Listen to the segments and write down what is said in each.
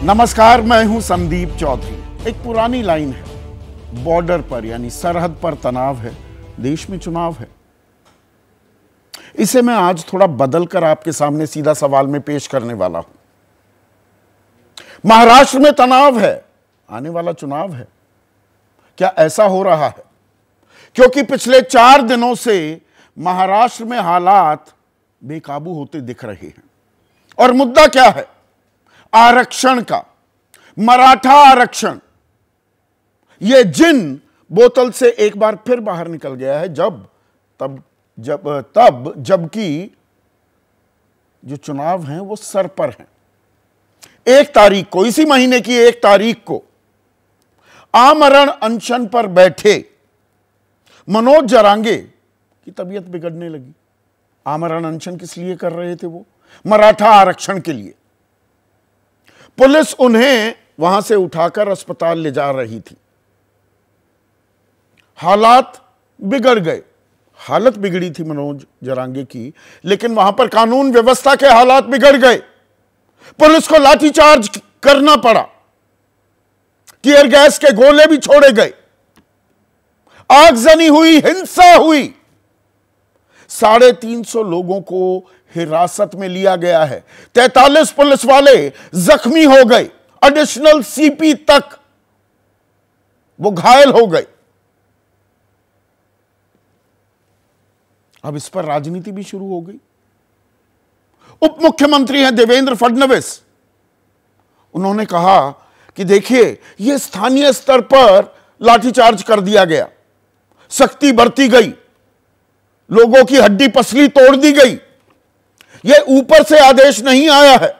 नमस्कार, मैं हूं संदीप चौधरी। एक पुरानी लाइन है, बॉर्डर पर यानी सरहद पर तनाव है, देश में चुनाव है। इसे मैं आज थोड़ा बदलकर आपके सामने सीधा सवाल में पेश करने वाला हूं। महाराष्ट्र में तनाव है, आने वाला चुनाव है। क्या ऐसा हो रहा है? क्योंकि पिछले 4 दिनों से महाराष्ट्र में हालात बेकाबू होते दिख रहे हैं। और मुद्दा क्या है? आरक्षण का, मराठा आरक्षण। यह जिन बोतल से एक बार फिर बाहर निकल गया है जबकि जो चुनाव हैं वो सर पर हैं। 1 तारीख को, इसी महीने की 1 तारीख को आमरण अनशन पर बैठे मनोज जरांगे की तबीयत बिगड़ने लगी। आमरण अनशन किस लिए कर रहे थे? वो मराठा आरक्षण के लिए। पुलिस उन्हें वहां से उठाकर अस्पताल ले जा रही थी। हालात बिगड़ गए। हालत बिगड़ी थी मनोज जरांगे की, लेकिन वहां पर कानून व्यवस्था के हालात बिगड़ गए। पुलिस को लाठीचार्ज करना पड़ा, टीयर गैस के गोले भी छोड़े गए, आगजनी हुई, हिंसा हुई। 350 लोगों को हिरासत में लिया गया है। 43 पुलिस वाले जख्मी हो गए, एडिशनल सीपी तक वो घायल हो गए। अब इस पर राजनीति भी शुरू हो गई। उप मुख्यमंत्री हैं देवेंद्र फडणवीस। उन्होंने कहा कि देखिए, यह स्थानीय स्तर पर लाठीचार्ज कर दिया गया, सख्ती बरती गई, लोगों की हड्डी पसली तोड़ दी गई। यह ऊपर से आदेश नहीं आया है।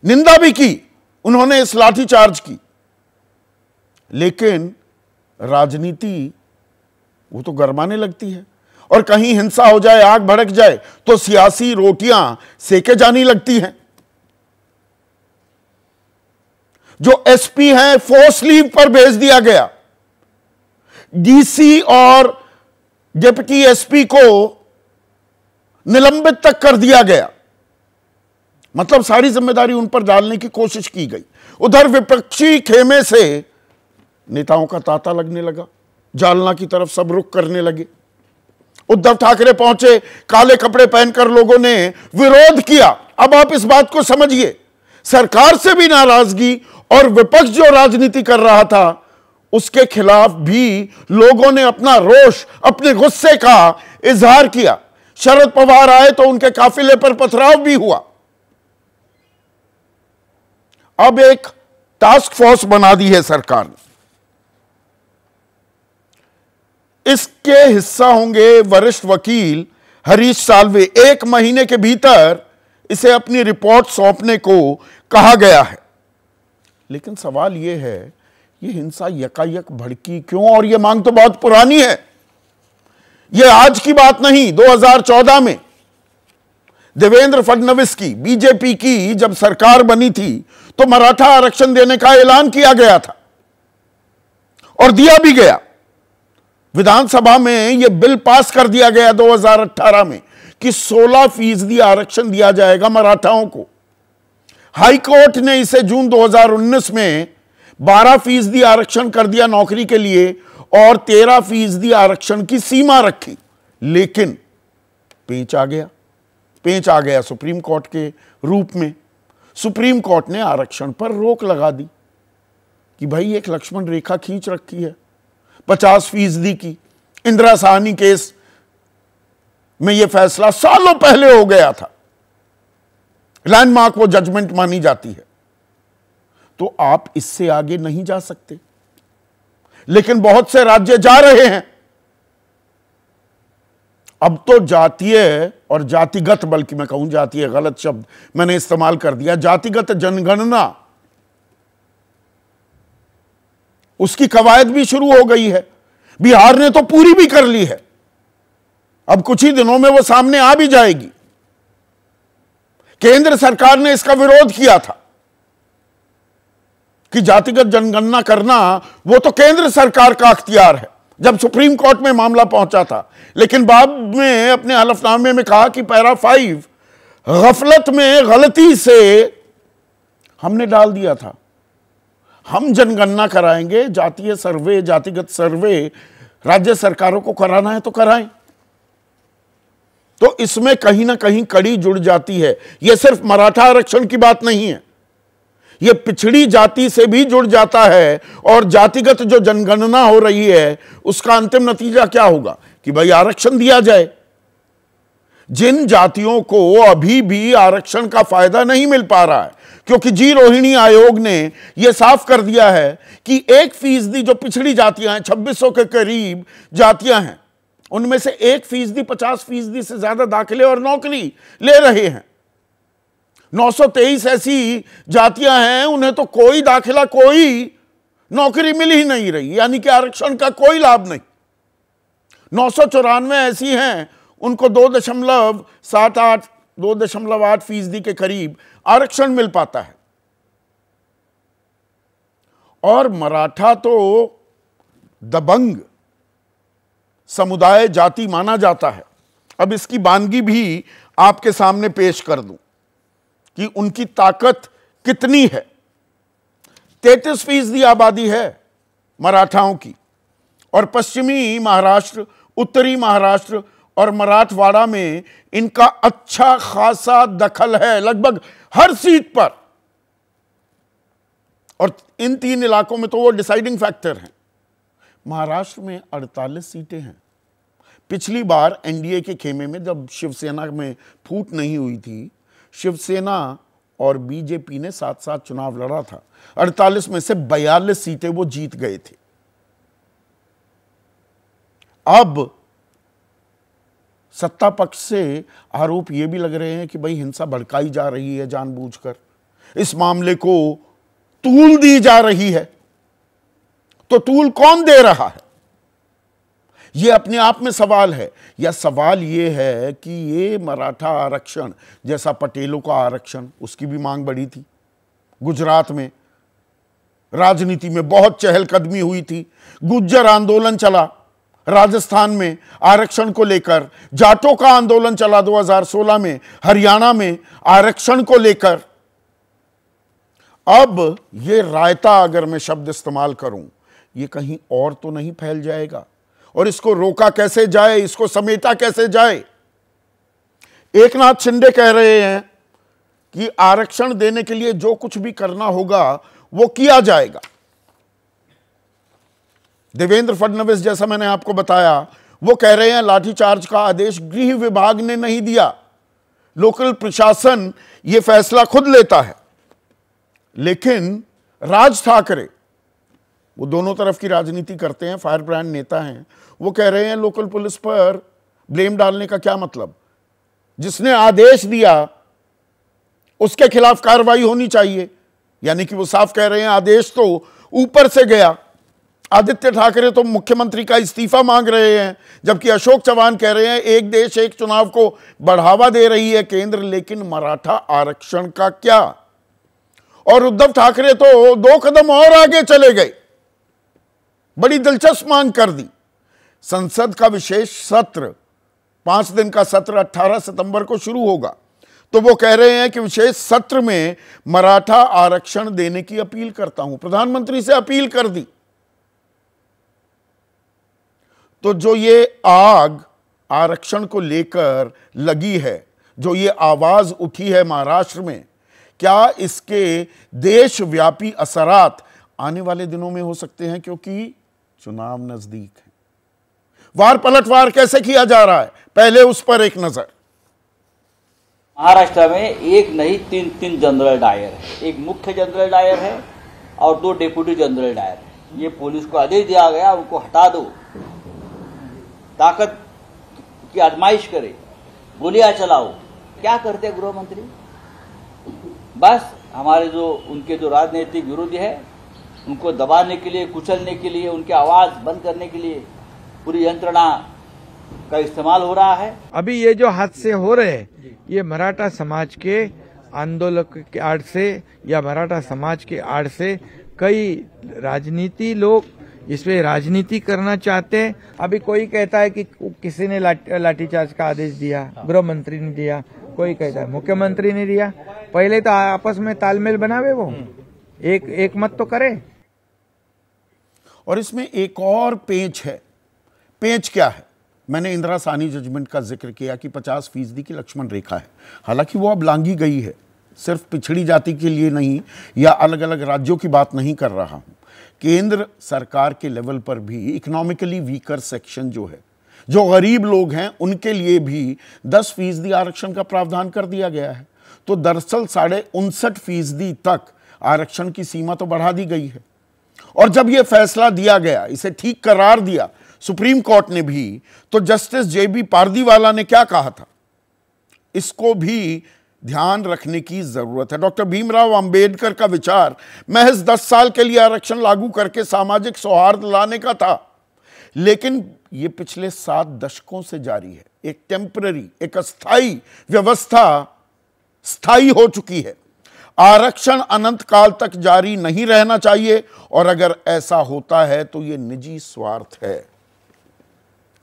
निंदा भी की उन्होंने इस लाठीचार्ज की। लेकिन राजनीति वो तो गरमाने लगती है, और कहीं हिंसा हो जाए, आग भड़क जाए तो सियासी रोटियां सेके जानी लगती हैं। जो एसपी हैं फोर्स लीव पर भेज दिया गया। डीसी और डिप्टी एसपी को निलंबित तक कर दिया गया। मतलब सारी जिम्मेदारी उन पर डालने की कोशिश की गई। उधर विपक्षी खेमे से नेताओं का तांता लगने लगा, जालना की तरफ सब रुख करने लगे। उद्धव ठाकरे पहुंचे, काले कपड़े पहनकर लोगों ने विरोध किया। अब आप इस बात को समझिए, सरकार से भी नाराजगी और विपक्ष जो राजनीति कर रहा था उसके खिलाफ भी लोगों ने अपना रोष, अपने गुस्से का इजहार किया। शरद पवार आए तो उनके काफिले पर पथराव भी हुआ। अब एक टास्क फोर्स बना दी है सरकार ने। इसके हिस्सा होंगे वरिष्ठ वकील हरीश साल्वे। 1 महीने के भीतर इसे अपनी रिपोर्ट सौंपने को कहा गया है। लेकिन सवाल यह है, यह हिंसा यकायक भड़की क्यों? और यह मांग तो बहुत पुरानी है। यह आज की बात नहीं। 2014 में देवेंद्र फडणवीस की, बीजेपी की जब सरकार बनी थी तो मराठा आरक्षण देने का ऐलान किया गया था और दिया भी गया। विधानसभा में यह बिल पास कर दिया गया 2018 में कि 16% आरक्षण दिया जाएगा मराठाओं को। हाईकोर्ट ने इसे जून 2019 में 12% आरक्षण कर दिया नौकरी के लिए और 13% आरक्षण की सीमा रखी। लेकिन पेंच आ गया सुप्रीम कोर्ट के रूप में। सुप्रीम कोर्ट ने आरक्षण पर रोक लगा दी कि भाई एक लक्ष्मण रेखा खींच रखी है 50% की। इंदिरा साहनी केस में यह फैसला सालों पहले हो गया था। लैंडमार्क वो जजमेंट मानी जाती है। तो आप इससे आगे नहीं जा सकते। लेकिन बहुत से राज्य जा रहे हैं। अब तो जातीय और जातिगत, बल्कि मैं कहूं जातीय गलत शब्द मैंने इस्तेमाल कर दिया, जातिगत जनगणना, उसकी कवायद भी शुरू हो गई है। बिहार ने तो पूरी भी कर ली है। अब कुछ ही दिनों में वो सामने आ भी जाएगी। केंद्र सरकार ने इसका विरोध किया था कि जातिगत जनगणना करना वो तो केंद्र सरकार का अख्तियार है, जब सुप्रीम कोर्ट में मामला पहुंचा था। लेकिन बाद में अपने हलफनामे में कहा कि पैरा 5 गफलत में गलती से हमने डाल दिया था। हम जनगणना कराएंगे, जातीय सर्वे, जातिगत सर्वे राज्य सरकारों को कराना है तो कराएं। तो इसमें कहीं ना कहीं कड़ी जुड़ जाती है। यह सिर्फ मराठा आरक्षण की बात नहीं है, यह पिछड़ी जाति से भी जुड़ जाता है। और जातिगत जो जनगणना हो रही है उसका अंतिम नतीजा क्या होगा कि भाई आरक्षण दिया जाए। जिन जातियों को अभी भी आरक्षण का फायदा नहीं मिल पा रहा है, क्योंकि जी रोहिणी आयोग ने यह साफ कर दिया है कि 1% जो पिछड़ी जातियां हैं, 2600 के करीब जातियां हैं, उनमें से 1% 50% से ज्यादा दाखिले और नौकरी ले रहे हैं। 923 ऐसी जातियां हैं उन्हें तो कोई दाखिला, कोई नौकरी मिल ही नहीं रही, यानी कि आरक्षण का कोई लाभ नहीं। 994 ऐसी हैं उनको 2.8% के करीब आरक्षण मिल पाता है। और मराठा तो दबंग समुदाय जाति माना जाता है। अब इसकी वानगी भी आपके सामने पेश कर दूं कि उनकी ताकत कितनी है। 33% आबादी है मराठाओं की, और पश्चिमी महाराष्ट्र, उत्तरी महाराष्ट्र और मराठवाड़ा में इनका अच्छा खासा दखल है, लगभग हर सीट पर। और इन 3 इलाकों में तो वो डिसाइडिंग फैक्टर हैं। महाराष्ट्र में 48 सीटें हैं। पिछली बार एनडीए के खेमे में जब शिवसेना में फूट नहीं हुई थी, शिवसेना और बीजेपी ने साथ-साथ चुनाव लड़ा था। 48 में से 42 सीटें वो जीत गए थे। अब सत्ता पक्ष से आरोप ये भी लग रहे हैं कि भाई हिंसा भड़काई जा रही है जानबूझकर, इस मामले को तूल दी जा रही है। तो तूल कौन दे रहा है, यह अपने आप में सवाल है। या सवाल यह है कि ये मराठा आरक्षण जैसा पटेलों का आरक्षण, उसकी भी मांग बढ़ी थी। गुजरात में राजनीति में बहुत चहलकदमी हुई थी, गुज्जर आंदोलन चला, राजस्थान में आरक्षण को लेकर, जाटों का आंदोलन चला 2016 में हरियाणा में आरक्षण को लेकर। अब ये रायता, अगर मैं शब्द इस्तेमाल करूं, ये कहीं और तो नहीं फैल जाएगा, और इसको रोका कैसे जाए, इसको समेटा कैसे जाए। एकनाथ शिंदे कह रहे हैं कि आरक्षण देने के लिए जो कुछ भी करना होगा वो किया जाएगा। देवेंद्र फडणवीस, जैसा मैंने आपको बताया, वो कह रहे हैं लाठीचार्ज का आदेश गृह विभाग ने नहीं दिया, लोकल प्रशासन ये फैसला खुद लेता है। लेकिन राज ठाकरे, वो दोनों तरफ की राजनीति करते हैं, फायर ब्रांड नेता हैं, वो कह रहे हैं लोकल पुलिस पर ब्लेम डालने का क्या मतलब, जिसने आदेश दिया उसके खिलाफ कार्रवाई होनी चाहिए। यानी कि वो साफ कह रहे हैं आदेश तो ऊपर से गया। आदित्य ठाकरे तो मुख्यमंत्री का इस्तीफा मांग रहे हैं, जबकि अशोक चव्हाण कह रहे हैं एक देश एक चुनाव को बढ़ावा दे रही है केंद्र। लेकिन मराठा आरक्षण का क्या? और उद्धव ठाकरे तो 2 कदम और आगे चले गए, बड़ी दिलचस्प मांग कर दी। संसद का विशेष सत्र, 5 दिन का सत्र 18 सितंबर को शुरू होगा, तो वो कह रहे हैं कि विशेष सत्र में मराठा आरक्षण देने की अपील करता हूं। प्रधानमंत्री से अपील कर दी। तो जो ये आग आरक्षण को लेकर लगी है, जो ये आवाज उठी है महाराष्ट्र में, क्या इसके देशव्यापी असरात आने वाले दिनों में हो सकते हैं, क्योंकि चुनाव नजदीक है। वार पलटवार कैसे किया जा रहा है, पहले उस पर एक नजर। महाराष्ट्र में एक नहीं 3 जनरल डायर है, एक मुख्य जनरल डायर है और 2 डेप्यूटी जनरल डायर है। ये पुलिस को आदेश दिया गया उनको हटा दो, ताकत की आजमाइश करे, गोलियां चलाओ। क्या करते गृह मंत्री? बस हमारे जो उनके जो राजनीतिक विरोधी है उनको दबाने के लिए, कुचलने के लिए, उनकी आवाज बंद करने के लिए पूरी यंत्रणा का इस्तेमाल हो रहा है। अभी ये जो हादसे हो रहे हैं, ये मराठा समाज के आंदोलन के आड़ से या मराठा समाज के आड़ से कई राजनीति लोग इसमें राजनीति करना चाहते हैं। अभी कोई कहता है कि किसी ने लाठीचार्ज का आदेश दिया, गृह मंत्री ने दिया, कोई कहता है मुख्यमंत्री ने दिया, पहले तो आपस में तालमेल बनावे, वो एक मत तो करे। और इसमें एक और पेच है। पेच क्या है? मैंने इंदिरा साहनी जजमेंट का जिक्र किया कि 50% की लक्ष्मण रेखा है, हालांकि वो अब लांघी गई है। सिर्फ पिछड़ी जाति के लिए नहीं या अलग अलग राज्यों की बात नहीं कर रहा हूं, केंद्र सरकार के लेवल पर भी इकोनॉमिकली वीकर सेक्शन जो है, जो गरीब लोग हैं, उनके लिए भी 10% आरक्षण का प्रावधान कर दिया गया है। तो दरअसल 59.5% तक आरक्षण की सीमा तो बढ़ा दी गई है। और जब यह फैसला दिया गया, इसे ठीक करार दिया सुप्रीम कोर्ट ने भी, तो जस्टिस JB पारदीवाला ने क्या कहा था, इसको भी ध्यान रखने की जरूरत है। डॉक्टर भीमराव अंबेडकर का विचार महज 10 साल के लिए आरक्षण लागू करके सामाजिक सौहार्द लाने का था, लेकिन यह पिछले 7 दशकों से जारी है। एक टेम्पररी, एक अस्थाई व्यवस्था स्थायी हो चुकी है। आरक्षण अनंत काल तक जारी नहीं रहना चाहिए, और अगर ऐसा होता है तो यह निजी स्वार्थ है।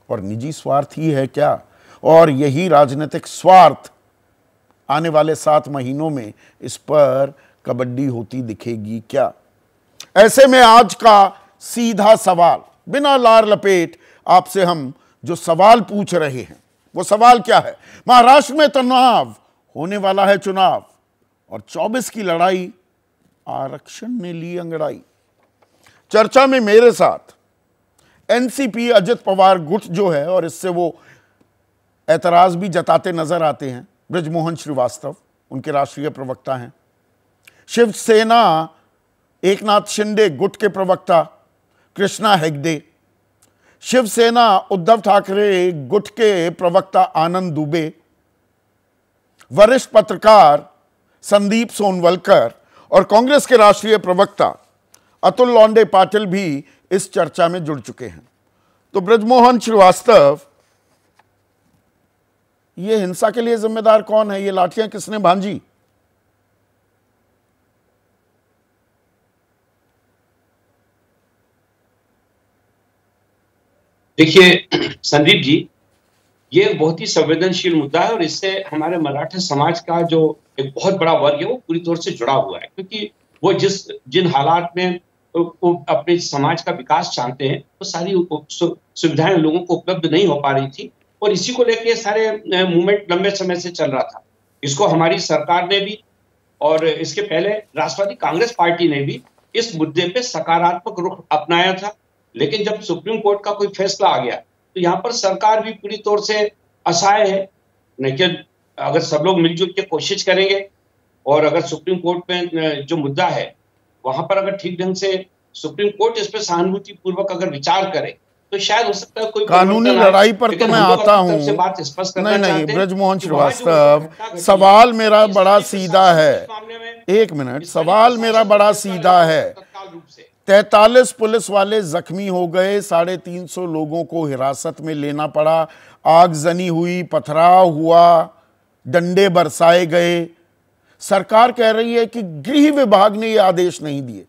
और निजी स्वार्थ ही है क्या? और यही राजनीतिक स्वार्थ आने वाले 7 महीनों में इस पर कबड्डी होती दिखेगी क्या? ऐसे में आज का सीधा सवाल, बिना लार लपेट आपसे हम जो सवाल पूछ रहे हैं, वो सवाल क्या है? महाराष्ट्र में तनाव, होने वाला है चुनाव, और 24 की लड़ाई, आरक्षण ने ली अंगड़ाई। चर्चा में मेरे साथ NCP अजित पवार गुट जो है, और इससे वो ऐतराज भी जताते नजर आते हैं, बृजमोहन श्रीवास्तव उनके राष्ट्रीय प्रवक्ता हैं। शिवसेना एकनाथ शिंदे गुट के प्रवक्ता कृष्णा हेगडे, शिवसेना उद्धव ठाकरे गुट के प्रवक्ता आनंद दुबे, वरिष्ठ पत्रकार संदीप सोनवलकर और कांग्रेस के राष्ट्रीय प्रवक्ता अतुल लौंडे पाटिल भी इस चर्चा में जुड़ चुके हैं। तो बृजमोहन श्रीवास्तव, ये हिंसा के लिए जिम्मेदार कौन है? ये लाठियां किसने भांजी? देखिए संदीप जी, ये एक बहुत ही संवेदनशील मुद्दा है, और इससे हमारे मराठा समाज का जो एक बहुत बड़ा वर्ग है वो पूरी तौर से जुड़ा हुआ है, क्योंकि वो जिन हालात में वो अपने समाज का विकास चाहते हैं, वो सारी सुविधाएं लोगों को उपलब्ध नहीं हो पा रही थी, और इसी को लेकर सारे मूवमेंट लंबे समय से चल रहा था। इसको हमारी सरकार ने भी और इसके पहले राष्ट्रवादी कांग्रेस पार्टी ने भी इस मुद्दे पे सकारात्मक रुख अपनाया था, लेकिन जब सुप्रीम कोर्ट का कोई फैसला आ गया तो यहाँ पर सरकार भी पूरी तौर से असहाय है। लेकिन अगर सब लोग मिलजुल के कोशिश करेंगे, और अगर सुप्रीम कोर्ट में जो मुद्दा है वहां पर अगर ठीक ढंग से सुप्रीम कोर्ट इस पर सहानुभूति पूर्वक अगर विचार करे, तो शायद हो सकता है कोई कानूनी लड़ाई पर तो मैं आता हूं। नहीं, बृजमोहन श्रीवास्तव, सवाल मेरा बड़ा सीधा है। एक मिनट, सवाल मेरा बड़ा सीधा है। 43 पुलिस वाले जख्मी हो गए, 350 लोगों को हिरासत में लेना पड़ा, आगजनी हुई, पथराव हुआ, डंडे बरसाए गए। सरकार कह रही है कि गृह विभाग ने ये आदेश नहीं दिए।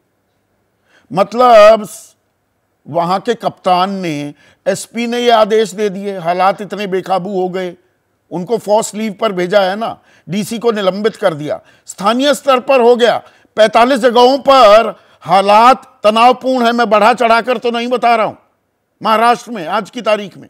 मतलब वहां के कप्तान ने, SP ने ये आदेश दे दिए। हालात इतने बेकाबू हो गए, उनको फोर्स लीव पर भेजा है ना, DC को निलंबित कर दिया। स्थानीय स्तर पर हो गया। 45 जगहों पर हालात तनावपूर्ण है। मैं बढ़ा चढ़ाकर तो नहीं बता रहा हूं। महाराष्ट्र में आज की तारीख में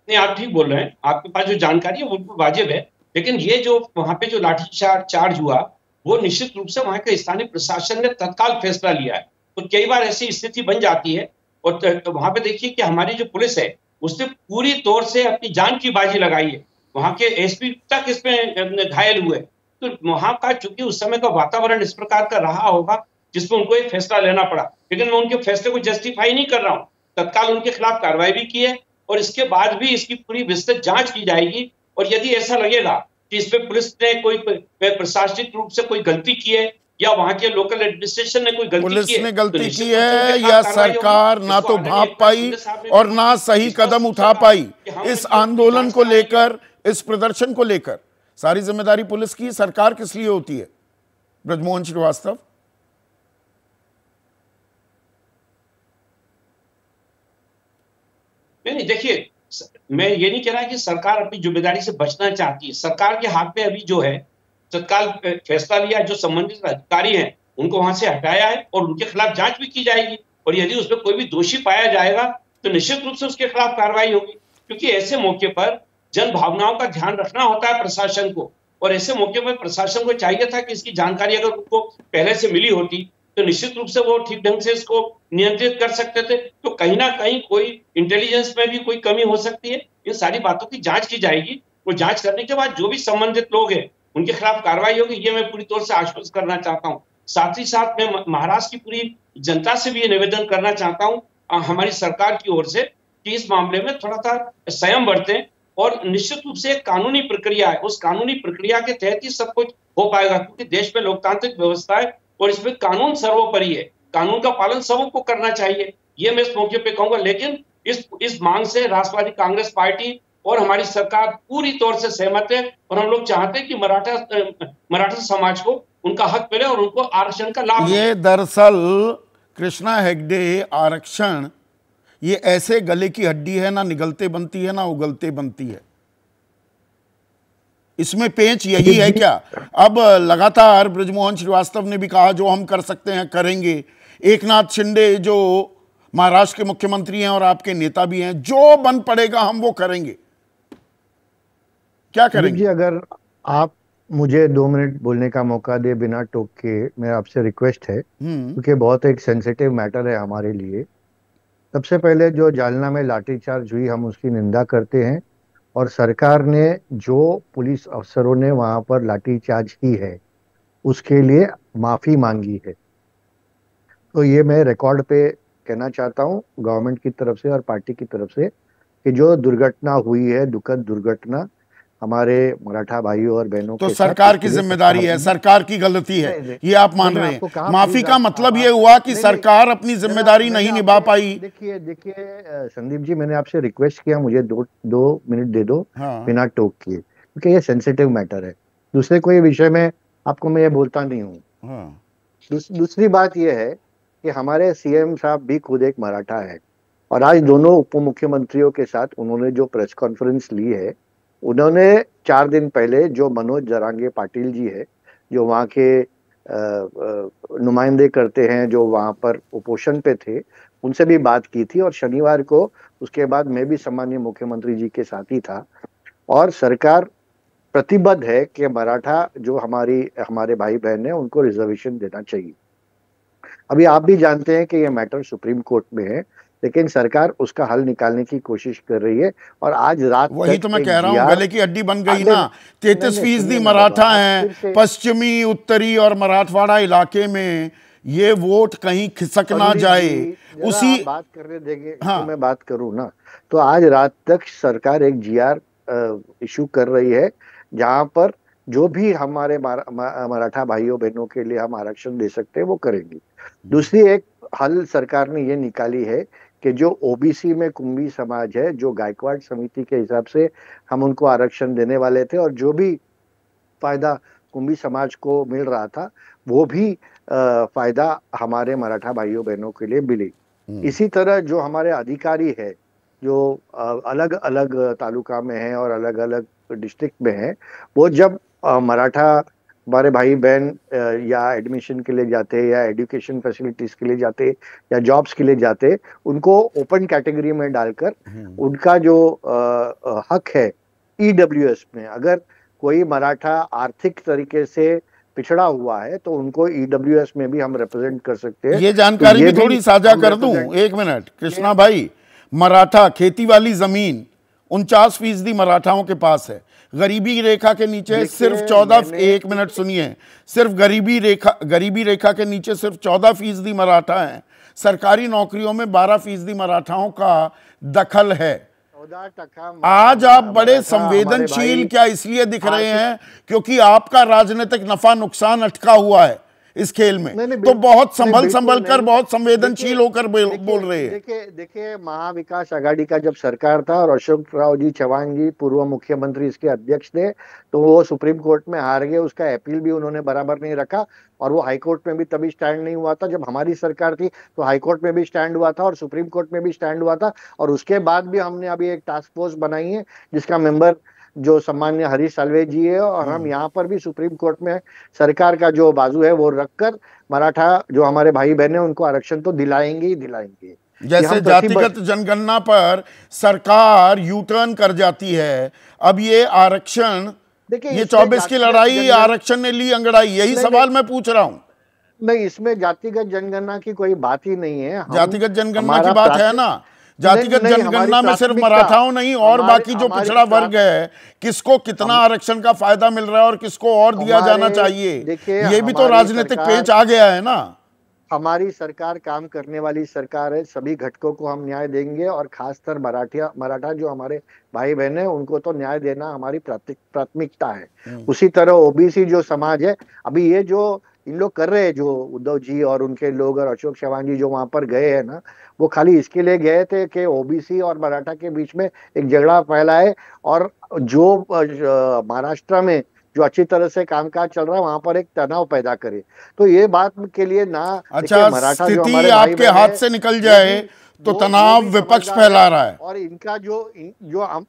नहीं, आप ठीक बोल रहे हैं, आपके पास जो जानकारी है वो वाजिब है, लेकिन ये जो वहां पे जो लाठी चार्ज हुआ, वो निश्चित रूप से वहां के स्थानीय प्रशासन ने तत्काल फैसला लिया है। तो कई बार ऐसी स्थिति बन जाती है, और तो वहां पे देखिए कि हमारी जो पुलिस है उसने पूरी तौर से अपनी जान की बाजी लगाई है। वहां के SP तक इसमें घायल हुए। तो वहां का चूंकि उस समय का वातावरण इस प्रकार का रहा होगा जिसमें उनको एक फैसला लेना पड़ा, लेकिन मैं उनके फैसले को जस्टिफाई नहीं कर रहा हूँ। तत्काल उनके खिलाफ कार्रवाई भी की है, और इसके बाद भी इसकी पूरी विस्तृत जांच की जाएगी। और यदि ऐसा लगेगा कि इसमें पुलिस ने कोई प्रशासनिक रूप से कोई गलती की है, या वहां के लोकल एडमिनिस्ट्रेशन ने कोई गलती पुलिस की है, ने गलती तो की है, या सरकार ना तो भाप पाई और ना सही कदम उठा पाई इस आंदोलन को लेकर, इस प्रदर्शन को लेकर। सारी जिम्मेदारी पुलिस की, सरकार किस लिए होती है? बृजमोहन श्रीवास्तव, नहीं, देखिए, मैं ये नहीं कह रहा कि सरकार अपनी जिम्मेदारी से बचना चाहती है। सरकार के हाथ में अभी जो है तत्काल फैसला लिया, जो संबंधित अधिकारी हैं उनको वहां से हटाया है और उनके खिलाफ जांच भी की जाएगी, और यदि उसमें कोई भी दोषी पाया जाएगा तो निश्चित रूप से उसके खिलाफ कार्रवाई होगी। क्योंकि ऐसे मौके पर जन भावनाओं का ध्यान रखना होता है प्रशासन को, और ऐसे मौके पर प्रशासन को चाहिए था कि इसकी जानकारी अगर उनको पहले से मिली होती तो निश्चित रूप से वो ठीक ढंग से इसको नियंत्रित कर सकते थे। तो कहीं ना कहीं कोई इंटेलिजेंस में भी कोई कमी हो सकती है। इन सारी बातों की जांच की जाएगी, और जांच करने के बाद जो भी संबंधित लोग हैं उनके खिलाफ कार्रवाई होगी, ये मैं पूरी तौर से आश्वस्त करना चाहता हूँ। साथ ही साथ मैं महाराष्ट्र की पूरी जनता से भी ये निवेदन करना चाहता हूँ हमारी सरकार की ओर से कि इस मामले में थोड़ा सा संयम बरतें, और निश्चित रूप से एक कानूनी प्रक्रिया है, उस कानूनी प्रक्रिया के तहत ही सब कुछ हो पाएगा। क्योंकि देश में लोकतांत्रिक व्यवस्था है और इसमें कानून सर्वोपरि है, कानून का पालन सबको करना चाहिए, ये मैं इस मौके पे कहूंगा। लेकिन इस मांग से राष्ट्रवादी कांग्रेस पार्टी और हमारी सरकार पूरी तौर से सहमत है, और हम लोग चाहते हैं कि मराठा समाज को उनका हक मिले और उनको आरक्षण का लाभ मिले। ये दरअसल कृष्णा हेगड़े, आरक्षण ये ऐसे गले की हड्डी है, ना निगलते बनती है ना उगलते बनती है। इसमें पेच यही है क्या? अब लगातार बृजमोहन श्रीवास्तव ने भी कहा जो हम कर सकते हैं करेंगे। एकनाथ शिंदे जो महाराष्ट्र के मुख्यमंत्री हैं और आपके नेता भी हैं, जो बन पड़ेगा हम वो करेंगे। क्या करेंगे? जी, अगर आप मुझे 2 मिनट बोलने का मौका दे बिना टोक के, मेरा आपसे रिक्वेस्ट है, क्योंकि बहुत एक सेंसिटिव मैटर है हमारे लिए। सबसे पहले जो जालना में लाठीचार्ज हुई, हम उसकी निंदा करते हैं, और सरकार ने जो पुलिस अफसरों ने वहां पर लाठीचार्ज की है उसके लिए माफी मांगी है। तो ये मैं रिकॉर्ड पे कहना चाहता हूँ गवर्नमेंट की तरफ से और पार्टी की तरफ से कि जो दुर्घटना हुई है, दुखद दुर्घटना हमारे मराठा भाइयों और बहनों तो के सरकार की जिम्मेदारी है, सरकार की गलती है, ये आप मान रहे हैं। माफी का मतलब ये हुआ कि सरकार अपनी जिम्मेदारी नहीं निभा पाई। देखिए संदीप जी, मैंने आपसे रिक्वेस्ट किया मुझे 2 मिनट दे दो बिना टोक किए, क्योंकि ये सेंसिटिव मैटर है। दूसरे कोई विषय में आपको मैं ये बोलता नहीं हूँ। दूसरी बात ये है कि हमारे सीएम साहब भी खुद एक मराठा है, और आज दोनों उप मुख्यमंत्रियों के साथ उन्होंने जो प्रेस कॉन्फ्रेंस ली है, उन्होंने 4 दिन पहले जो मनोज जरांगे पाटिल जी है, जो वहाँ के नुमाइंदे करते हैं, जो वहाँ पर उपोषण पे थे, उनसे भी बात की थी। और शनिवार को उसके बाद मैं भी सम्मानीय मुख्यमंत्री जी के साथ ही था, और सरकार प्रतिबद्ध है कि मराठा जो हमारे भाई बहन है उनको रिजर्वेशन देना चाहिए। अभी आप भी जानते हैं कि ये मैटर सुप्रीम कोर्ट में है, लेकिन सरकार उसका हल निकालने की कोशिश कर रही है। और आज रात वही तो मैं कह रहा हूँ, गले की हड्डी बन गई ना। 33% मराठा हैं पश्चिमी, उत्तरी और मराठवाड़ा इलाके में। ये वोट कहीं खिसक ना जाए, उसी बात करने देंगे। हाँ, तो मैं बात करूँ ना, तो आज रात तक सरकार एक GR इशू कर रही है, जहां पर जो भी हमारे मराठा भाइयों बहनों के लिए हम आरक्षण दे सकते हैं वो करेंगे। दूसरी एक हल सरकार ने ये निकाली है कि जो ओबीसी में कुंभी समाज है, जो गायकवाड़ समिति के हिसाब से हम उनको आरक्षण देने वाले थे, और जो भी फायदा कुंभी समाज को मिल रहा था वो भी फायदा हमारे मराठा भाइयों बहनों के लिए मिले। इसी तरह जो हमारे अधिकारी है, जो अलग अलग तालुका में है और अलग अलग डिस्ट्रिक्ट में है, वो जब मराठा हमारे भाई बहन या एडमिशन के लिए जाते, या एजुकेशन फैसिलिटीज के लिए जाते, या जॉब्स के लिए जाते, उनको ओपन कैटेगरी में डालकर उनका जो हक है EWS में, अगर कोई मराठा आर्थिक तरीके से पिछड़ा हुआ है तो उनको EWS में भी हम रिप्रेजेंट कर सकते हैं। ये जानकारी भी थोड़ी साझा कर दूं, 1 मिनट कृष्णा भाई। मराठा खेती वाली जमीन 49% मराठाओं के पास है। गरीबी रेखा के नीचे सिर्फ 14, 1 मिनट सुनिए, सिर्फ गरीबी रेखा के नीचे सिर्फ 14% मराठा हैं। सरकारी नौकरियों में 12% मराठाओं का दखल है। आज आप बड़े संवेदनशील क्या इसलिए दिख रहे हैं क्योंकि आपका राजनीतिक नफा नुकसान अटका हुआ है। इस खेल में। नहीं, तो बहुत संभल कर नहीं। बहुत संवेदनशील होकर बोल रहे हैं। देखिए महाविकास आघाड़ी का जब सरकार था और अशोक राव जी चौहान जी पूर्व मुख्यमंत्री इसके अध्यक्ष थे, तो वो सुप्रीम कोर्ट में हार गए, उसका अपील भी उन्होंने बराबर नहीं रखा, और वो हाई कोर्ट में भी तभी स्टैंड नहीं हुआ था जब हमारी सरकार थी, तो हाई कोर्ट में भी स्टैंड हुआ था और सुप्रीम कोर्ट में भी स्टैंड हुआ था। और उसके बाद भी हमने अभी एक टास्क फोर्स बनाई है जिसका मेंबर जो सम्मान्य हरीश साल्वे जी है, और हम यहाँ पर भी सुप्रीम कोर्ट में सरकार का जो बाजू है वो रखकर मराठा जो हमारे भाई बहन है उनको आरक्षण तो दिलाएंगे ही दिलाएंगे। जैसे जातिगत जनगणना पर सरकार यू टर्न कर जाती है, अब ये आरक्षण, ये 24 की लड़ाई आरक्षण ने ली अंगड़ाई, यही सवाल मैं पूछ रहा हूं। नहीं, इसमें जातिगत जनगणना की कोई बात ही नहीं है। जातिगत जनगणना की बात है ना, जातिगत जनगणना में सिर्फ मराठाओं नहीं और बाकी जो पिछड़ा वर्ग है, किसको कितना आरक्षण का फायदा मिल रहा है और किसको और दिया जाना चाहिए, ये भी तो राजनीतिक पेंच आ गया है ना। हमारी सरकार काम करने वाली सरकार है, सभी घटकों को हम न्याय देंगे, और खासकर मराठा जो हमारे भाई बहन है उनको तो न्याय देना हमारी प्राथमिकता है। उसी तरह ओबीसी जो समाज है, अभी ये जो इन लोग कर रहे हैं, जो उद्धव जी और उनके लोग और अशोक चौहान जी जो वहां पर गए हैं ना, वो खाली इसके लिए गए थे कि ओबीसी और मराठा के बीच में एक झगड़ा फैला है, और जो महाराष्ट्र में जो अच्छी तरह से कामकाज चल रहा है वहां पर एक तनाव पैदा करे। तो ये बात के लिए ना, अच्छा स्थिति आपके हाथ से निकल जाए तो तनाव विपक्ष फैला रहा है, और इनका जो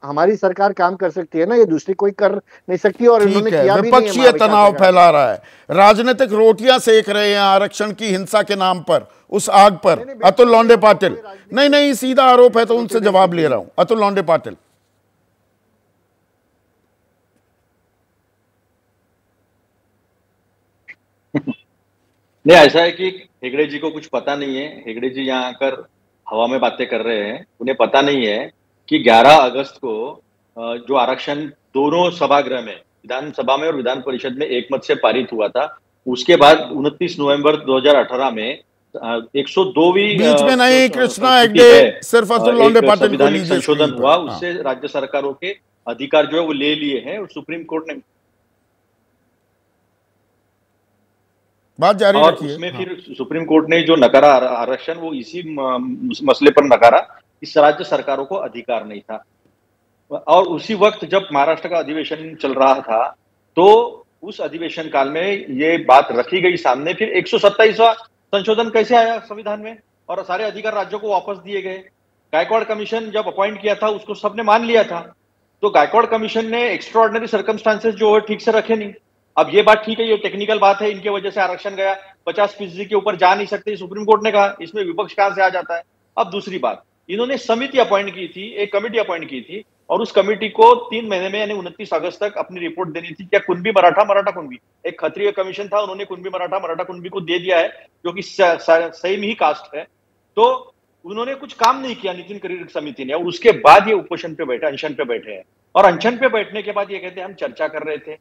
हमारी सरकार काम कर सकती है ना, ये दूसरी कोई कर नहीं सकती, और इन्होंने किया भी नहीं है। विपक्ष ये तनाव फैला रहा है, राजनीतिक रोटियां सेक रहे हैं आरक्षण की हिंसा के नाम पर, उस आग पर। अतुल लोंडे पाटिल, नहीं सीधा आरोप है तो उनसे जवाब ले रहा हूं। अतुल लोंडे पाटिल, नहीं, ऐसा है कि हेगड़े जी को कुछ पता नहीं है। हेगड़े जी यहाँ आकर हवा में बातें कर रहे हैं। उन्हें पता नहीं है कि 11 अगस्त को जो आरक्षण दोनों सभागृह में, विधानसभा में और विधान परिषद में एक मत से पारित हुआ था, उसके बाद 29 नवंबर 2018 में 102वीं बीच में नहीं कृष्णा हेगड़े, सिर्फ अतुल लोंडे पाटिल को लीजिए, संशोधन हुआ, उससे राज्य सरकारों के अधिकार जो है वो ले लिए हैं, और सुप्रीम कोर्ट ने बात जारी और रखिए। उसमें फिर सुप्रीम कोर्ट ने जो नकारा आरक्षण, वो इसी मसले पर नकारा, इस राज्य सरकारों को अधिकार नहीं था। और उसी वक्त जब महाराष्ट्र का अधिवेशन चल रहा था, तो उस अधिवेशन काल में ये बात रखी गई सामने। फिर 127वां संशोधन कैसे आया संविधान में, और सारे अधिकार राज्यों को वापस दिए गए। गायकवाड़ कमीशन जब अपॉइंट किया था उसको सबने मान लिया था, तो गायकवाड़ कमीशन ने एक्स्ट्राऑर्डिनरी सर्कमस्टांसेस जो है ठीक से रखे नहीं। अब ये बात ठीक है, ये टेक्निकल बात है, इनके वजह से आरक्षण गया, 50% के ऊपर जा नहीं सकते, सुप्रीम कोर्ट ने कहा, इसमें विपक्ष कहां से आ जाता है। अब दूसरी बात, इन्होंने समिति अपॉइंट की थी, एक कमेटी अपॉइंट की थी, और उस कमेटी को 3 महीने में यानी 29 अगस्त तक अपनी रिपोर्ट देनी थी। क्या कुणबी मराठा कुणबी, एक क्षत्रिय कमीशन था, उन्होंने कुणबी मराठा कुणबी को दे दिया है, जो कि सेम ही कास्ट है। तो उन्होंने कुछ काम नहीं किया नितिन करीर समिति ने, और उसके बाद ये उपोषण पे बैठे, अनशन पे बैठे हैं। और अनशन पे बैठने के बाद ये कहते हैं हम चर्चा कर रहे थे।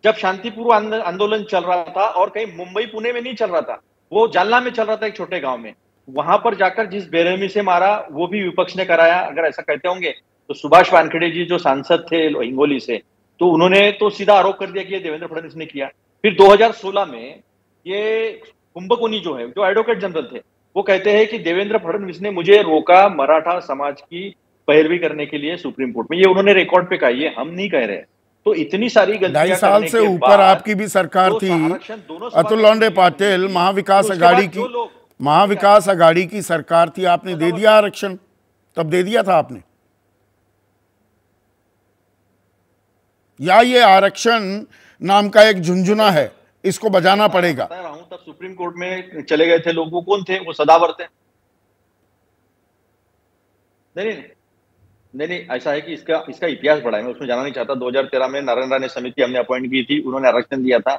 जब शांतिपूर्व आंदोलन चल रहा था, और कहीं मुंबई पुणे में नहीं चल रहा था, वो जालना में चल रहा था, एक छोटे गांव में, वहां पर जाकर जिस बेरहमी से मारा वो भी विपक्ष ने कराया। अगर ऐसा कहते होंगे तो सुभाष वानखेड़े जी जो सांसद थे हिंगोली से, तो उन्होंने तो सीधा आरोप कर दिया कि ये देवेंद्र फडणवीस ने किया। फिर 2016 में ये कुंभकोनी जो है, जो एडवोकेट जनरल थे, वो कहते हैं कि देवेंद्र फडणवीस ने मुझे रोका मराठा समाज की पैरवी करने के लिए सुप्रीम कोर्ट में। ये उन्होंने रिकॉर्ड पे कहा, ये हम नहीं कह रहे। तो इतनी सारी गलतियां 2.5 साल से ऊपर आपकी भी सरकार थी अतुल लोंडे पाटिल, महाविकास आघाड़ी की सरकार थी, आपने दे दिया आरक्षण, तब दे दिया था आपने, या ये आरक्षण नाम का एक झुंझुना है, इसको बजाना पड़ेगा। बता रहा हूं, तब सुप्रीम कोर्ट में चले गए थे लोग, वो कौन थे? वो सदावर थे। नहीं, ऐसा है कि इसका इतिहास बड़ा है, मैं उसमें जाना नहीं चाहता। 2013 में नारायण राणे समिति हमने अपॉइंट की थी, उन्होंने आरक्षण दिया था।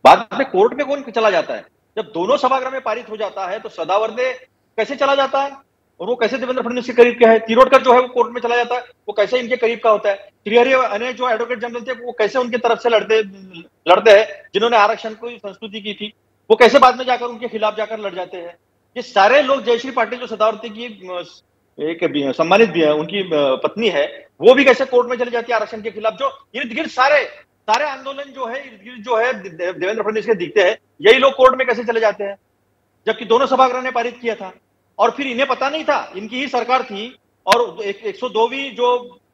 बाद में कोर्ट में कौन चला जाता है? जब दोनों सभागृह में पारित हो जाता है, तो सदावर्दे कैसे चला जाता है, और वो कैसे देवेंद्र फडणवीस के करीब का है? तिरोडकर जो है वो कोर्ट में चला जाता है, वो कैसे इनके करीब का होता है? त्रिहरी अने जो एडवोकेट जनरल थे, वो कैसे उनके तरफ से लड़ते हैं, जिन्होंने आरक्षण को संस्तुति की थी, वो कैसे बाद में जाकर उनके खिलाफ जाकर लड़ जाते हैं? ये सारे लोग, जयश्री पाटिल जो सदावर्ती की एक सम्मानित भी है, उनकी पत्नी है, वो भी कैसे कोर्ट में चली जाती है आरक्षण के खिलाफ? जो इर्द गिर्द सारे आंदोलन जो है देवेंद्र फडणवीस के दिखते हैं, यही लोग कोर्ट में कैसे चले जाते हैं, जबकि दोनों सभागृह ने पारित किया था। और फिर इन्हें पता नहीं था, इनकी ही सरकार थी और 102वीं जो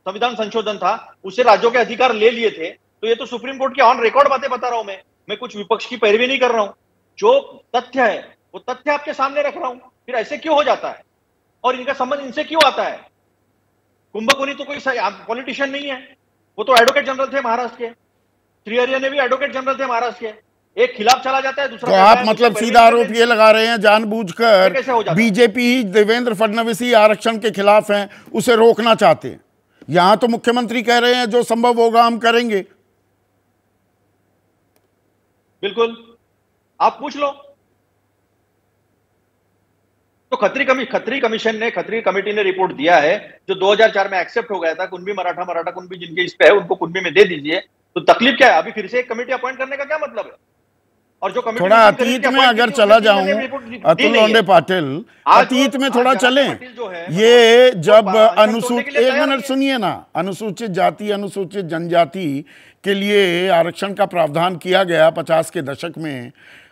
संविधान संशोधन था उससे राज्यों के अधिकार ले लिए थे। तो ये तो सुप्रीम कोर्ट की ऑन रिकॉर्ड बातें बता रहा हूं मैं कुछ विपक्ष की पैरवी नहीं कर रहा हूं। जो तथ्य है वो तथ्य आपके सामने रख रहा हूं। फिर ऐसे क्यों हो जाता है और इनका संबंध इनसे क्यों आता है? कुंभकोणी तो कोई पॉलिटिशियन नहीं है, वो तो एडवोकेट जनरल थे महाराष्ट्र के। श्रीहरिया ने भी एडवोकेट जनरल थे महाराष्ट्र के। एक खिलाफ चला जाता है, दूसरा तो आप मतलब सीधा आरोप ये लगा रहे हैं जानबूझकर बीजेपी ही, देवेंद्र फडणवीस ही आरक्षण के खिलाफ हैं, उसे रोकना चाहते हैं। यहां तो मुख्यमंत्री कह रहे हैं जो संभव होगा हम करेंगे। बिल्कुल, आप पूछ लो। तो खत्री कमेटी ने रिपोर्ट दिया है जो 2004 में एक्सेप्ट हो गया था। कुणबी मराठा कुणबी जिनके इस पे है उनको कुणबी में दे दीजिए। तो तकलीफ क्या है? अभी फिर से एक कमेटी अपॉइंट करने का क्या मतलब है? और जो कमेटी थोड़ा अतीत में अगर चला जाऊं, अतुल लोंढे पाटिल, अतीत में थोड़ा चलें। ये जब अनुसूचित, एक मिनट सुनिए ना, अनुसूचित जाति अनुसूचित जनजाति के लिए आरक्षण का प्रावधान किया गया 50 के दशक में।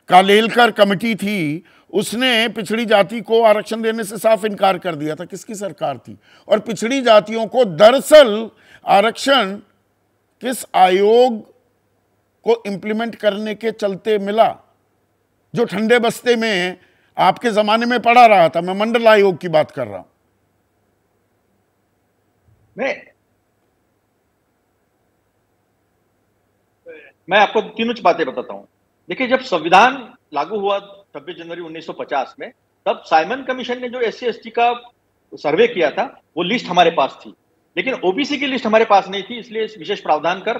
कालेलकर कमेटी थी, उसने पिछड़ी जाति को आरक्षण देने से साफ इनकार कर दिया था। किसकी सरकार थी? और पिछड़ी जातियों को दरअसल आरक्षण किस आयोग को इंप्लीमेंट करने के चलते मिला? जो ठंडे बस्ते में आपके जमाने में पड़ा रहा था। मैं मंडल आयोग की बात कर रहा हूं। मैं आपको तीनों बातें बताता हूं। देखिए, जब संविधान लागू हुआ 26 जनवरी 1950 में, तब साइमन कमीशन ने जो SC/ST का सर्वे किया था वो लिस्ट हमारे पास थी, लेकिन ओबीसी की लिस्ट हमारे पास नहीं थी। इसलिए विशेष प्रावधान कर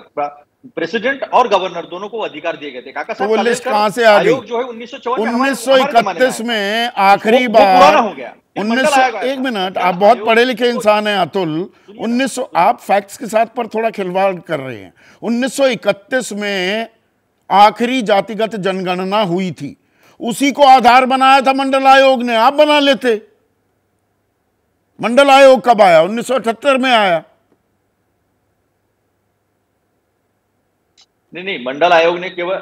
प्रेसिडेंट और गवर्नर दोनों को अधिकार दिए गए थे। काका साहब, वो लिस्ट कहां से आ गई? आयोग जो है 1931 में आखिरी बार हो गया। 1900, एक मिनट, आप बहुत पढ़े लिखे इंसान हैं अतुल। 1900, आप फैक्ट्स के साथ पर थोड़ा खिलवाड़ कर रहे हैं। 1931 में आखिरी जातिगत जनगणना हुई थी, उसी को आधार बनाया था मंडल आयोग ने। आप बना लेते। मंडल आयोग कब आया? 1978 में आया। नहीं, मंडल आयोग ने केवल,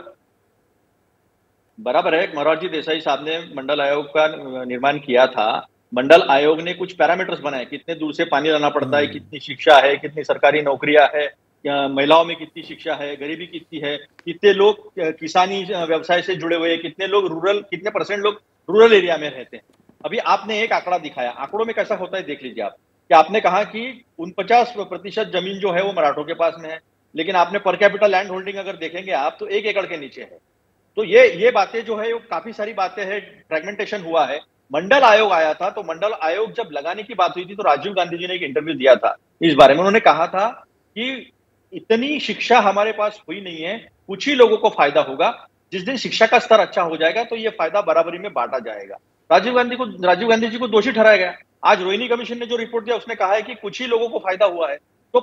बराबर है, मोरारजी देसाई साहब ने मंडल आयोग का निर्माण किया था। मंडल आयोग ने कुछ पैरामीटर्स बनाए, कितने दूर से पानी लाना पड़ता है, कितनी शिक्षा है, कितनी सरकारी नौकरियां है, महिलाओं में कितनी शिक्षा है, गरीबी कितनी है, कितने लोग किसानी व्यवसाय से जुड़े हुए हैं, कितने लोग कितने परसेंट लोग रूरल एरिया में रहते हैं। अभी आपने एक आंकड़ा दिखाया, आंकड़ों में कैसा होता है देख लीजिए आप। कि आपने कहा कि 49% जमीन जो है वो मराठों के पास में है, लेकिन आपने पर कैपिटा लैंड होल्डिंग अगर देखेंगे आप तो 1 एकड़ के नीचे है। तो ये बातें जो है, काफी सारी बातें हैं, फ्रेगमेंटेशन हुआ है। मंडल आयोग आया था, तो मंडल आयोग जब लगाने की बात हुई थी तो राजीव गांधी जी ने एक इंटरव्यू दिया था इस बारे में। उन्होंने कहा था कि इतनी शिक्षा हमारे पास हुई नहीं है, कुछ ही लोगों को फायदा होगा। जिस दिन शिक्षा का स्तर अच्छा हो जाएगा तो ये फायदा बराबरी में बांटा जाएगा। राजीव गांधी जी को दोषी ठहराया गया। आज रोहिणी कमीशन ने जो रिपोर्ट दिया उसने कहा है कि कुछ ही लोगों को फायदा हुआ है। तो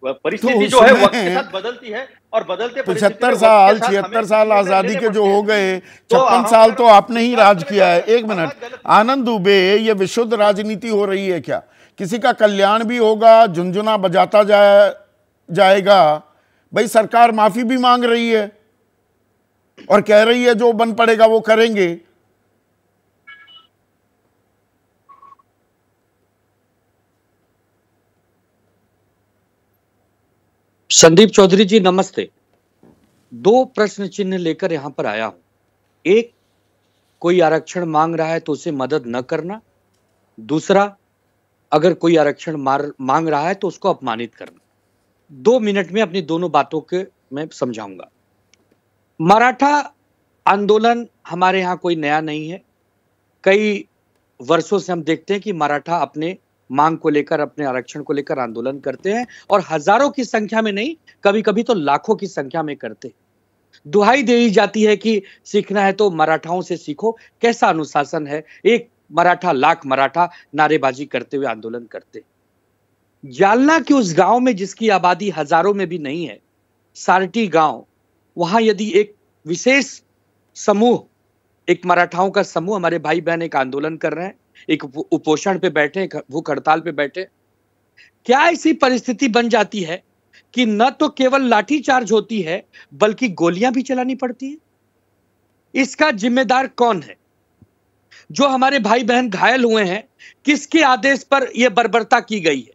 परिस्थिति जो है वक्त के साथ बदलती है और बदलते 75 साल 76 साल आजादी के जो हो गए, 56 साल तो आपने ही राज किया है। एक मिनट आनंद दुबे, ये विशुद्ध राजनीति हो रही है क्या? किसी का कल्याण भी होगा, झुनझुना बजाता जाएगा। भाई सरकार माफी भी मांग रही है और कह रही है जो बन पड़ेगा वो करेंगे। संदीप चौधरी जी नमस्ते। 2 प्रश्न चिन्ह लेकर यहां पर आया हूं। एक, कोई आरक्षण मांग रहा है तो उसे मदद न करना। दूसरा, अगर कोई आरक्षण मांग रहा है तो उसको अपमानित करना। 2 मिनट में अपनी दोनों बातों के मैं समझाऊंगा। मराठा आंदोलन हमारे यहाँ कोई नया नहीं है। कई वर्षों से हम देखते हैं कि मराठा अपने मांग को लेकर, अपने आरक्षण को लेकर आंदोलन करते हैं और हजारों की संख्या में नहीं, कभी कभी तो लाखों की संख्या में करते हैं। दुहाई दी जाती है कि सीखना है तो मराठाओं से सीखो। कैसा अनुशासन है? एक मराठा लाख मराठा नारेबाजी करते हुए आंदोलन करते। जालना के उस गांव में जिसकी आबादी हजारों में भी नहीं है, सारटी गांव, वहां यदि एक विशेष समूह, एक मराठाओं का समूह, हमारे भाई बहन एक आंदोलन कर रहे हैं, एक उपोषण पे बैठे, भूख हड़ताल पे बैठे, क्या ऐसी परिस्थिति बन जाती है कि न तो केवल लाठीचार्ज होती है बल्कि गोलियां भी चलानी पड़ती है? इसका जिम्मेदार कौन है? जो हमारे भाई बहन घायल हुए हैं, किसके आदेश पर यह बर्बरता की गई है?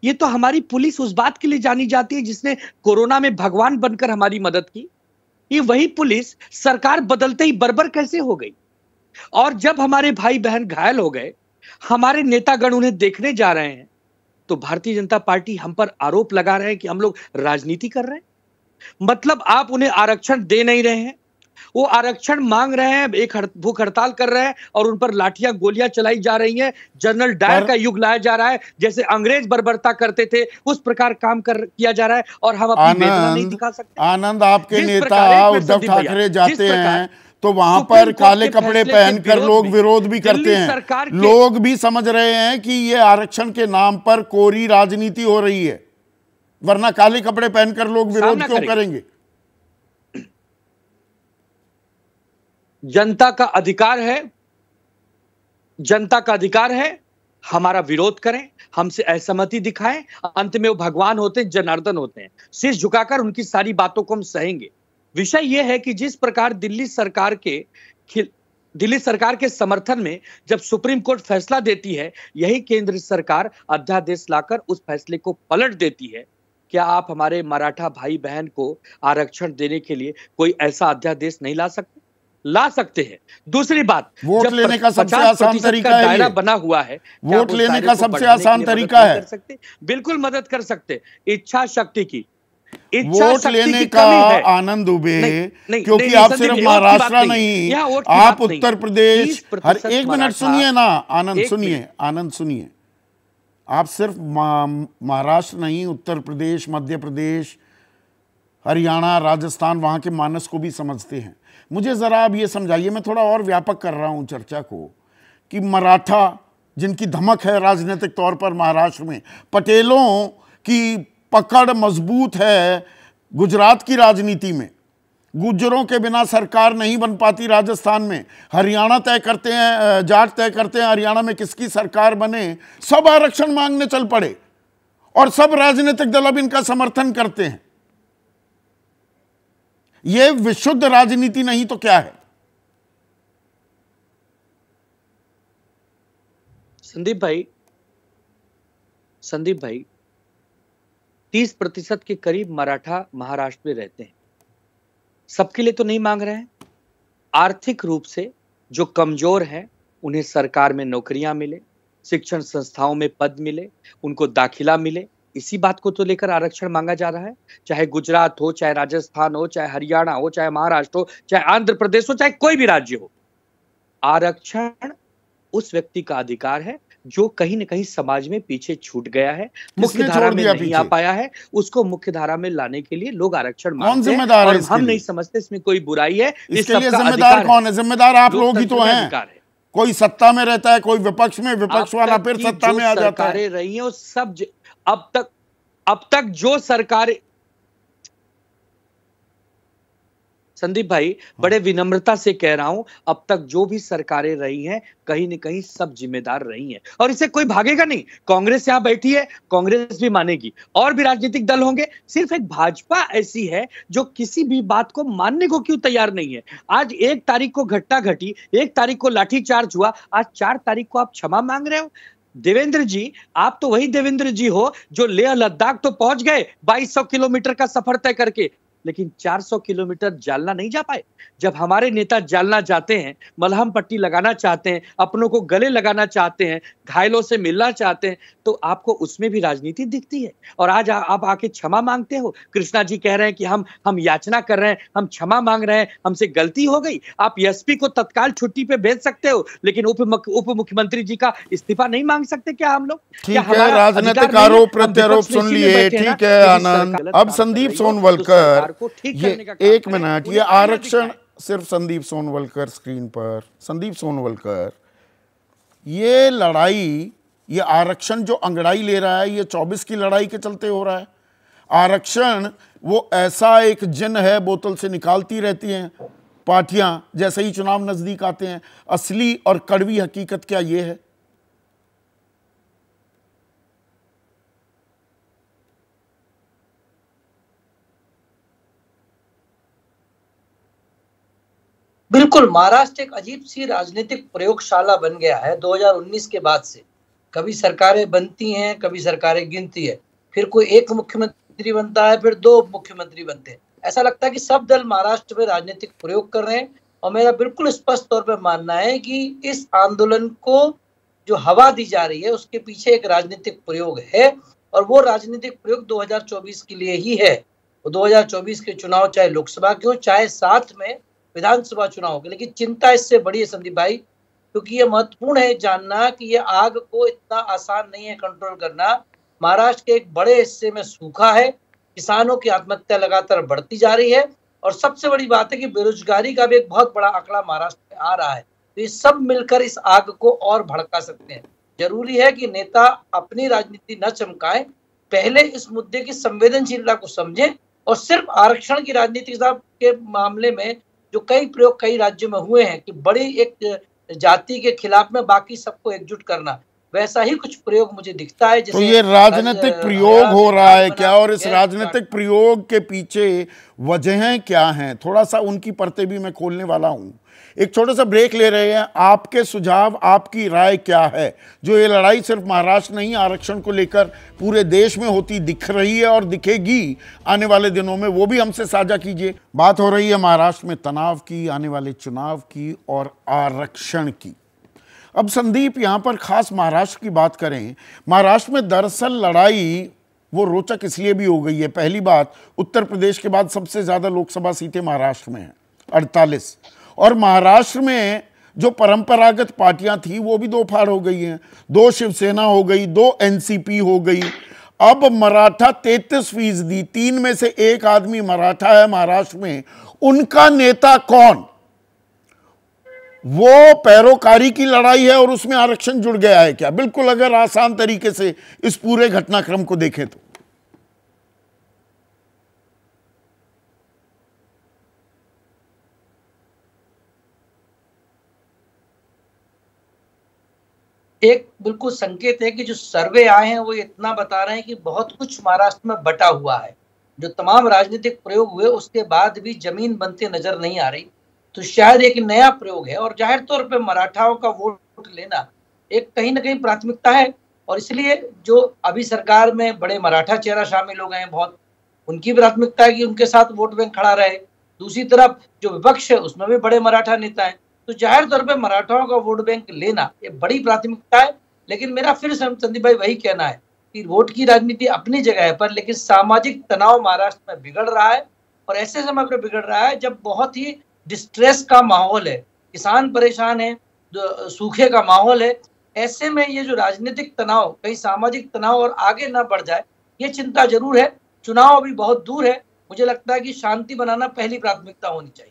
ये तो हमारी पुलिस उस बात के लिए जानी जाती है जिसने कोरोना में भगवान बनकर हमारी मदद की। ये वही पुलिस सरकार बदलते ही बर्बर कैसे हो गई? और जब हमारे भाई बहन घायल हो गए, हमारे नेतागण उन्हें देखने जा रहे हैं, तो भारतीय जनता पार्टी हम पर आरोप लगा रहे हैं कि हम लोग राजनीति कर रहे हैं। मतलब आप उन्हें आरक्षण दे नहीं रहे हैं, वो आरक्षण मांग रहे हैं, एक भूख हड़ताल कर रहे हैं और उन पर लाठियां गोलियां चलाई जा रही हैं। जनरल डायर का युग लाया जा रहा है, जैसे अंग्रेज बर्बरता करते थे उस प्रकार काम किया जा रहा है, और हम अपनी वेदना नहीं दिखा सकते। आनंद, आपके नेता उद्धव ठाकरे जाते हैं तो वहां पर काले कपड़े पहनकर लोग विरोध भी करते हैं। लोग भी समझ रहे हैं कि ये आरक्षण के नाम पर कोरी राजनीति हो रही है, वरना काले कपड़े पहनकर लोग विरोध क्यों करेंगे? जनता का अधिकार है, जनता का अधिकार है, हमारा विरोध करें, हमसे असहमति दिखाएं। अंत में वो भगवान होते हैं, जनार्दन होते हैं, शीश झुकाकर उनकी सारी बातों को हम सहेंगे। विषय यह है कि जिस प्रकार दिल्ली सरकार के समर्थन में जब सुप्रीम कोर्ट फैसला देती है, यही केंद्र सरकार अध्यादेश लाकर उस फैसले को पलट देती है। क्या आप हमारे मराठा भाई बहन को आरक्षण देने के लिए कोई ऐसा अध्यादेश नहीं ला सकते? ला सकते हैं। दूसरी बात, वोट लेने का सबसे आसान तरीका है, दायरा बना हुआ है, वोट लेने का सबसे आसान तरीका है। बिल्कुल मदद कर सकते। इच्छा शक्ति की, वोट लेने का आनंद उबे, क्योंकि आप सिर्फ महाराष्ट्र नहीं, आप उत्तर प्रदेश, हर एक मिनट सुनिए ना आनंद, सुनिए, आप सिर्फ महाराष्ट्र नहीं, उत्तर प्रदेश, मध्य प्रदेश, हरियाणा, राजस्थान, वहां के मानस को भी समझते हैं। मुझे जरा आप ये समझाइए, मैं थोड़ा और व्यापक कर रहा हूं चर्चा को, कि मराठा जिनकी धमक है राजनीतिक तौर पर महाराष्ट्र में, पटेलों की पकड़ मजबूत है गुजरात की राजनीति में, गुज्जरों के बिना सरकार नहीं बन पाती राजस्थान में, हरियाणा तय करते हैं, जाट तय करते हैं हरियाणा में किसकी सरकार बने, सब आरक्षण मांगने चल पड़े और सब राजनीतिक दल अब इनका समर्थन करते हैं। यह विशुद्ध राजनीति नहीं तो क्या है? संदीप भाई 30% के करीब मराठा महाराष्ट्र में रहते हैं। सबके लिए तो नहीं मांग रहे हैं। आर्थिक रूप से जो कमजोर हैं उन्हें सरकार में नौकरियां मिले, शिक्षण संस्थाओं में पद मिले, उनको दाखिला मिले, इसी बात को तो लेकर आरक्षण मांगा जा रहा है। चाहे गुजरात हो, चाहे राजस्थान हो, चाहे हरियाणा हो, चाहे महाराष्ट्र हो, चाहे आंध्र प्रदेश हो, चाहे कोई भी राज्य हो, आरक्षण उस व्यक्ति का अधिकार है जो कहीं न कहीं समाज में पीछे छूट गया है, मुख्य धारा में नहीं आ पाया है। उसको मुख्य धारा में लाने के लिए लोग आरक्षण मांगते हैं और हम नहीं समझते इसमें कोई बुराई है। इसके लिए जिम्मेदार कौन है? जिम्मेदार आप लोग ही तो हैं। कोई सत्ता में रहता है, कोई विपक्ष में, विपक्ष वाला फिर सत्ता में आ जाता है। रही है सब अब तक जो सरकारें, संदीप भाई बड़े विनम्रता से कह रहा हूं, अब तक जो भी सरकारें रही हैं कहीं न कहीं सब जिम्मेदार रही हैं और इससे कोई भागेगा नहीं। कांग्रेस यहां बैठी है, कांग्रेस भी मानेगी, और भी राजनीतिक दल होंगे। सिर्फ एक भाजपा ऐसी है जो किसी भी बात को मानने को क्यों तैयार नहीं है। आज 1 तारीख को घटना घटी, 1 तारीख को लाठीचार्ज हुआ, आज 4 तारीख को आप क्षमा मांग रहे हो। देवेंद्र जी, आप तो वही देवेंद्र जी हो जो लेह लद्दाख तो पहुंच गए 2200 किलोमीटर का सफर तय करके, लेकिन 400 किलोमीटर जालना नहीं जा पाए। जब हमारे नेता जालना जाते हैं, मलहम पट्टी लगाना चाहते हैं, अपनों को गले लगाना चाहते हैं, घायलों से मिलना चाहते हैं, तो आपको उसमें भी राजनीति दिखती है। और आज आप आके क्षमा मांगते हो। कृष्णा जी कह रहे हैं कि हम याचना कर रहे हैं, हम क्षमा मांग रहे हैं, हमसे गलती हो गई। आप एसपी को तत्काल छुट्टी पे भेज सकते हो, लेकिन उप मुख्यमंत्री जी का इस्तीफा नहीं मांग सकते क्या हम लोग? ठीक है, राजनीतिक आरोप प्रत्यारोप सुन लिए, ठीक है आनंद। अब संदीप सोनवलकर, ये 1 मिनट, ये आरक्षण सिर्फ संदीप सोनवलकर स्क्रीन पर, संदीप सोनवलकर, ये लड़ाई, ये आरक्षण जो अंगड़ाई ले रहा है, ये 24 की लड़ाई के चलते हो रहा है। आरक्षण वो ऐसा एक जिन है, बोतल से निकालती रहती हैं पार्टियां जैसे ही चुनाव नजदीक आते हैं। असली और कड़वी हकीकत क्या ये है? बिल्कुल, महाराष्ट्र एक अजीब सी राजनीतिक प्रयोगशाला बन गया है 2019 के बाद से। कभी सरकारें बनती हैं, कभी सरकारें गिनती है, फिर कोई एक मुख्यमंत्री बनता है, फिर दो मुख्यमंत्री बनते हैं। ऐसा लगता है कि सब दल महाराष्ट्र में राजनीतिक प्रयोग कर रहे हैं और मेरा बिल्कुल स्पष्ट तौर पर मानना है कि इस आंदोलन को जो हवा दी जा रही है उसके पीछे एक राजनीतिक प्रयोग है और वो राजनीतिक प्रयोग 2024 के लिए ही है। 2024 के चुनाव चाहे लोकसभा के हो, चाहे साथ में विधानसभा चुनाव के। लेकिन चिंता इससे बड़ी है संदीप भाई, क्योंकि ये महत्वपूर्ण है जानना कि ये आग को इतना आसान नहीं है कंट्रोल करना। महाराष्ट्र के एक बड़े हिस्से में सूखा है, किसानों की आत्महत्या लगातार बढ़ती जा रही है और सबसे बड़ी बात है कि बेरोजगारी का भी एक बहुत बड़ा आंकड़ा महाराष्ट्र में आ रहा है। तो ये सब मिलकर इस आग को और भड़का सकते हैं। जरूरी है कि नेता अपनी राजनीति न चमकाएं, पहले इस मुद्दे की संवेदनशीलता को समझें और सिर्फ आरक्षण की राजनीति के मामले में जो कई प्रयोग कई राज्यों में हुए हैं कि बड़ी एक जाति के खिलाफ में बाकी सबको एकजुट करना, वैसा ही कुछ प्रयोग मुझे दिखता है। तो ये राजनीतिक प्रयोग हो रहा है क्या, और इस राजनीतिक प्रयोग के पीछे वजहें क्या हैं, थोड़ा सा उनकी परतें भी मैं खोलने वाला हूं। एक छोटा सा ब्रेक ले रहे हैं। आपके सुझाव, आपकी राय क्या है? जो ये लड़ाई सिर्फ महाराष्ट्र नहीं, आरक्षण को लेकर पूरे देश में होती दिख रही है और दिखेगी आने वाले दिनों में, वो भी हमसे साझा कीजिए। बात हो रही है महाराष्ट्र में तनाव की, आने वाले चुनाव की और आरक्षण की। अब संदीप, यहाँ पर खास महाराष्ट्र की बात करें। महाराष्ट्र में दरअसल लड़ाई वो रोचक इसलिए भी हो गई है। पहली बात, उत्तर प्रदेश के बाद सबसे ज़्यादा लोकसभा सीटें महाराष्ट्र में हैं, 48। और महाराष्ट्र में जो परंपरागत पार्टियां थी वो भी दो फाड़ हो गई हैं। 2 शिवसेना हो गई, 2 एनसीपी हो गई। अब मराठा 33%, 3 में से 1 आदमी मराठा है महाराष्ट्र में। उनका नेता कौन? वो पैरोकारी की लड़ाई है और उसमें आरक्षण जुड़ गया है क्या? बिल्कुल, अगर आसान तरीके से इस पूरे घटनाक्रम को देखें तो। एक बिल्कुल संकेत है कि जो सर्वे आए हैं वो इतना बता रहे हैं कि बहुत कुछ महाराष्ट्र में बटा हुआ है। जो तमाम राजनीतिक प्रयोग हुए उसके बाद भी जमीन बनते नजर नहीं आ रही। तो शायद एक नया प्रयोग है और जाहिर तौर पे मराठाओं का वोट लेना एक कहीं ना कहीं प्राथमिकता है और इसलिए जो अभी सरकार में बड़े मराठा चेहरा शामिल हो गए हैं बहुत, उनकी प्राथमिकता है कि उनके साथ वोट बैंक खड़ा रहे। दूसरी तरफ जो विपक्ष है उसमें भी बड़े मराठा नेता हैं, तो जाहिर तौर पे मराठाओं का वोट बैंक लेना ये बड़ी प्राथमिकता है। लेकिन मेरा फिर संदीप भाई वही कहना है कि वोट की राजनीति अपनी जगह पर, लेकिन सामाजिक तनाव महाराष्ट्र में बिगड़ रहा है और ऐसे समय पर बिगड़ रहा है जब बहुत ही डिस्ट्रेस का माहौल है, किसान परेशान है, सूखे का माहौल है। ऐसे में ये जो राजनीतिक तनाव, कहीं सामाजिक तनाव और आगे ना बढ़ जाए, ये चिंता जरूर है। चुनाव अभी बहुत दूर है, मुझे लगता है कि शांति बनाना पहली प्राथमिकता होनी चाहिए।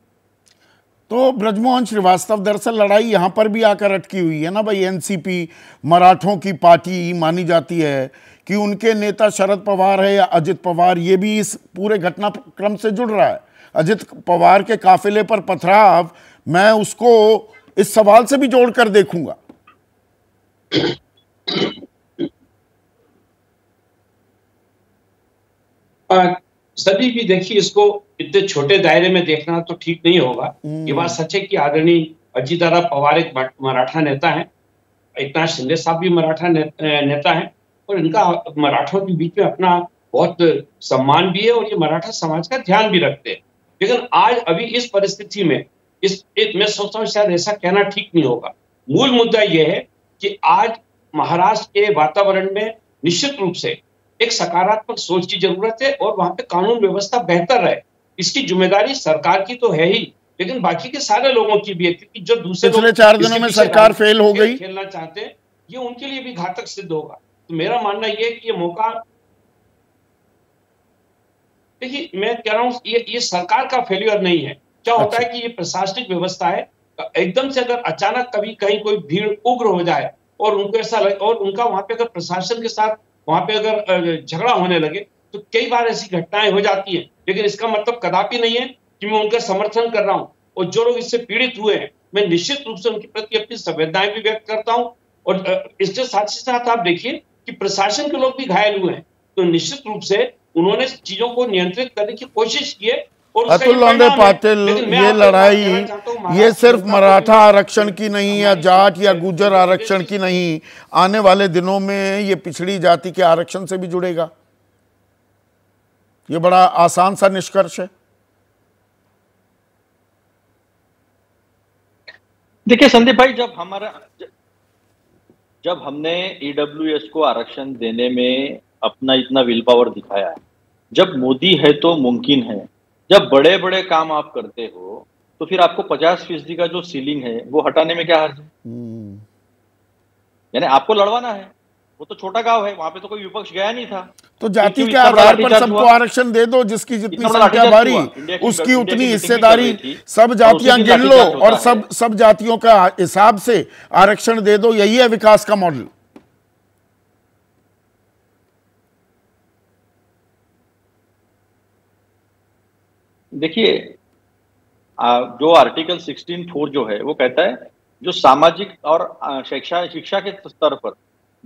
तो ब्रजमोहन श्रीवास्तव, दरअसल लड़ाई यहाँ पर भी आकर अटकी हुई है ना भाई। एनसीपी मराठों की पार्टी मानी जाती है कि उनके नेता शरद पवार है या अजित पवार, ये भी इस पूरे घटनाक्रम से जुड़ रहा है। अजित पवार के काफिले पर पथराव, मैं उसको इस सवाल से भी जोड़कर देखूंगा। सभी भी देखिए, इसको इतने छोटे दायरे में देखना तो ठीक नहीं होगा। ये बात सच है कि आदरणीय अजितदादा पवार एक मराठा नेता है, एकनाथ शिंदे साहब भी मराठा नेता हैं और इनका मराठों के बीच में अपना बहुत सम्मान भी है और ये मराठा समाज का ध्यान भी रखते हैं। लेकिन आज अभी इस परिस्थिति में मैं सोचता हूँ शायद ऐसा कहना ठीक नहीं होगा। मूल मुद्दा यह है कि आज महाराष्ट्र के वातावरण में निश्चित रूप से एक सकारात्मक सोच की जरूरत है और वहां पे कानून व्यवस्था बेहतर रहे। इसकी जिम्मेदारी सरकार की तो है ही, लेकिन बाकी के सारे लोगों की भी है, क्योंकि जो दूसरे पिछले 4 दिनों में सरकार फेल हो गई, खेलना चाहते हैं, ये उनके लिए भी घातक सिद्ध होगा। तो मेरा मानना यह है कि ये मौका, देखिए मैं कह रहा हूं ये सरकार का फेल्यूर नहीं है। क्या होता है कि ये प्रशासनिक व्यवस्था है, एकदम से अगर अचानक कभी कहीं कोई भीड़ उग्र हो जाए और उनको ऐसा लगे और उनका वहां पे अगर प्रशासन के साथ वहां पे अगर झगड़ा होने लगे तो कई बार ऐसी घटनाएं हो जाती हैं। लेकिन इसका मतलब कदापि नहीं है कि मैं उनका समर्थन कर रहा हूं। और जो लोग इससे पीड़ित हुए हैं, मैं निश्चित रूप से उनके प्रति अपनी संवेदनाएं भी व्यक्त करता हूं। और इसके साथ ही साथ आप देखिए कि प्रशासन के लोग भी घायल हुए हैं, तो निश्चित रूप से उन्होंने चीजों को नियंत्रित करने की कोशिश की है, अतुल लोंडे पाटिल, ये लड़ाई ये सिर्फ मराठा आरक्षण की नहीं या जाट या गुर्जर आरक्षण की नहीं, आने वाले दिनों में ये पिछड़ी जाति के आरक्षण से भी जुड़ेगा। ये बड़ा आसान सा निष्कर्ष है। देखिए संदीप भाई, जब हमने ईडब्ल्यूएस को आरक्षण देने में अपना इतना विल पावर दिखाया है, जब मोदी है तो मुमकिन है, जब बड़े बड़े काम आप करते हो, तो फिर आपको 50% का जो सीलिंग है वो हटाने में क्या हर्ज है? यानी आपको लड़वाना है। वो तो छोटा गांव है, वहां पे तो कोई विपक्ष गया नहीं था। तो जाति के आधार पर सबको आरक्षण दे दो, जिसकी जितनी संख्या भारी उसकी उतनी हिस्सेदारी, सब जातियां गिन लो और सब जातियों का हिसाब से आरक्षण दे दो। यही है विकास का मॉडल। देखिए, जो आर्टिकल 16(4) जो है वो कहता है जो सामाजिक और शिक्षा के स्तर पर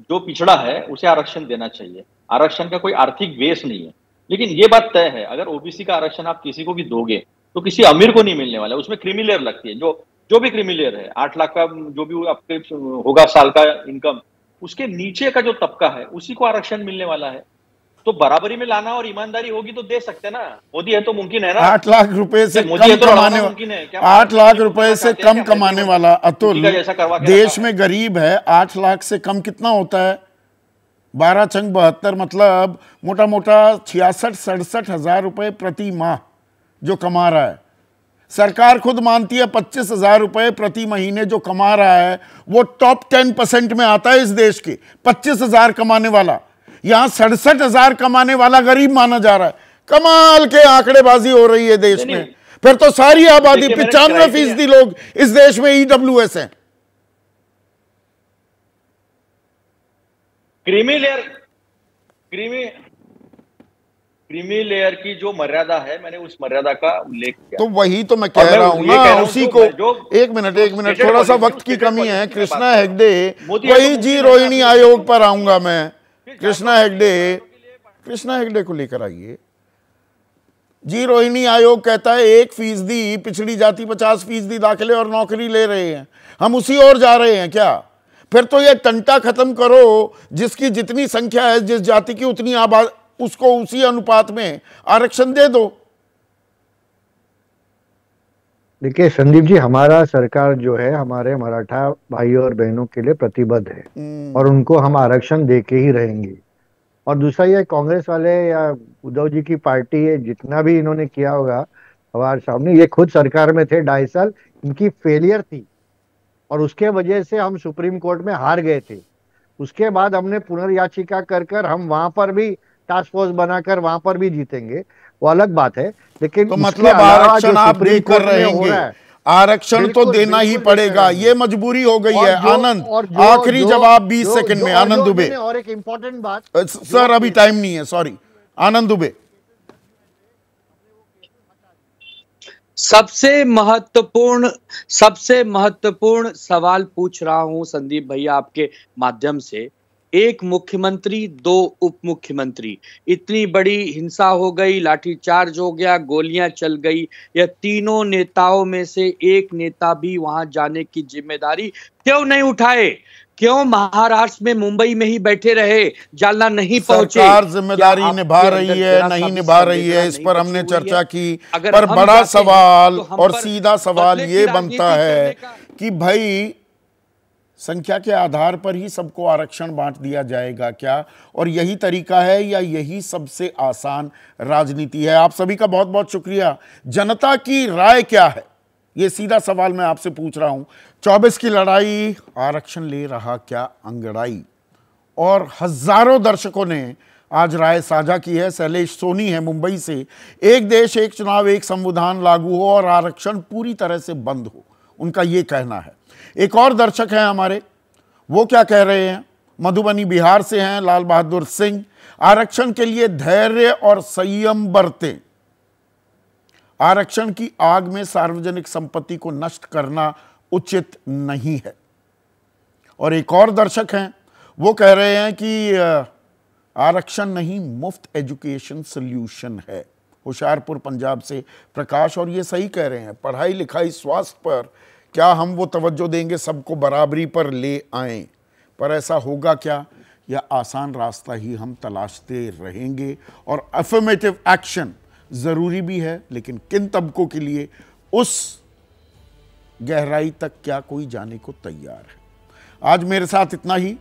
जो पिछड़ा है उसे आरक्षण देना चाहिए। आरक्षण का कोई आर्थिक बेस नहीं है, लेकिन ये बात तय है, अगर ओबीसी का आरक्षण आप किसी को भी दोगे तो किसी अमीर को नहीं मिलने वाला। उसमें क्रीमी लेयर लगती है, जो भी क्रीमी लेयर है, 8 लाख का जो भी आपके होगा साल का इनकम, उसके नीचे का जो तबका है उसी को आरक्षण मिलने वाला है। तो बराबरी में लाना और ईमानदारी होगी तो दे सकते ना। मोदी है तो मुमकिन है ना। 8 लाख रुपए से कम कमाने वाला, 8 लाख रुपए से कम कमाने वाला अतुल देश में गरीब है। 8 लाख से कम कितना होता है? 12 छंग 72, मतलब मोटा मोटा 66-67 हजार रुपए प्रति माह जो कमा रहा है। सरकार खुद मानती है 25,000 रुपए प्रति महीने जो कमा रहा है वो टॉप 10% में आता है इस देश के। 25,000 कमाने वाला, यहां 67,000 कमाने वाला गरीब माना जा रहा है। कमाल के आंकड़ेबाजी हो रही है देश में। फिर तो सारी आबादी 95% लोग इस देश में ईडब्ल्यूएस हैं। क्रीमी लेयर की जो मर्यादा है, मैंने उस मर्यादा का उल्लेख किया। तो वही तो मैं कह रहा हूं ना, उसी को। एक मिनट, थोड़ा सा वक्त की कमी है। कृष्णा हेगड़े, वही जी रोहिणी आयोग पर आऊंगा मैं। कृष्णा हेगड़े को लेकर आइए। जी रोहिणी आयोग कहता है 1% पिछड़ी जाति 50% दाखिले और नौकरी ले रहे हैं। हम उसी ओर जा रहे हैं क्या? फिर तो ये टंटा खत्म करो, जिसकी जितनी संख्या है, जिस जाति की उतनी आबादी, उसको उसी अनुपात में आरक्षण दे दो। देखिए संदीप जी, हमारा सरकार जो है हमारे मराठा भाइयों और बहनों के लिए प्रतिबद्ध है और उनको हम आरक्षण दे के ही रहेंगे। और दूसरा, ये कांग्रेस वाले या उद्धव जी की पार्टी है, जितना भी इन्होंने किया होगा हमारे सामने, ये खुद सरकार में थे 2.5 साल, इनकी फेलियर थी और उसके वजह से हम सुप्रीम कोर्ट में हार गए थे। उसके बाद हमने पुनर्याचिका कर हम वहां पर भी टास्क फोर्स बनाकर वहां पर भी जीतेंगे, वो अलग बात है। लेकिन तो मतलब आरक्षण आप देकर रहेंगे, आरक्षण तो देना ही पड़ेगा, ये मजबूरी हो गई है। आनंद, आखिरी जवाब 20 सेकंड में। आनंद दुबे। और एक इंपॉर्टेंट बात सर, अभी टाइम नहीं है, सॉरी। आनंद दुबे। सबसे महत्वपूर्ण सवाल पूछ रहा हूं संदीप भैया आपके माध्यम से। एक मुख्यमंत्री, 2 उप मुख्यमंत्री, इतनी बड़ी हिंसा हो गई, लाठीचार्ज हो गया, गोलियां चल गई, यह तीनों नेताओं में से एक नेता भी वहां जाने की जिम्मेदारी क्यों नहीं उठाए? क्यों महाराष्ट्र में, मुंबई में ही बैठे रहे, जालना नहीं पहुंचे? सरकार जिम्मेदारी निभा रही है, नहीं निभा रही है, इस पर हमने चर्चा की। पर बड़ा सवाल और सीधा सवाल ये बनता है कि भाई संख्या के आधार पर ही सबको आरक्षण बांट दिया जाएगा क्या? और यही तरीका है या यही सबसे आसान राजनीति है? आप सभी का बहुत बहुत शुक्रिया। जनता की राय क्या है, ये सीधा सवाल मैं आपसे पूछ रहा हूं। 24 की लड़ाई, आरक्षण ले रहा क्या अंगड़ाई? और हजारों दर्शकों ने आज राय साझा की है। शैलेश सोनी है मुंबई से। एक देश एक चुनाव एक संविधान लागू हो और आरक्षण पूरी तरह से बंद हो, उनका ये कहना है। एक और दर्शक हैं हमारे, वो क्या कह रहे हैं? मधुबनी बिहार से हैं लाल बहादुर सिंह। आरक्षण के लिए धैर्य और संयम बरतें। आरक्षण की आग में सार्वजनिक संपत्ति को नष्ट करना उचित नहीं है। और एक और दर्शक हैं, वो कह रहे हैं कि आरक्षण नहीं, मुफ्त एजुकेशन सॉल्यूशन है। होशियारपुर पंजाब से प्रकाश, और ये सही कह रहे हैं, पढ़ाई लिखाई स्वास्थ्य पर क्या हम वो तवज्जो देंगे सबको बराबरी पर ले आएं, पर ऐसा होगा क्या? या आसान रास्ता ही हम तलाशते रहेंगे? और अफर्मेटिव एक्शन ज़रूरी भी है, लेकिन किन तबकों के लिए, उस गहराई तक क्या कोई जाने को तैयार है? आज मेरे साथ इतना ही।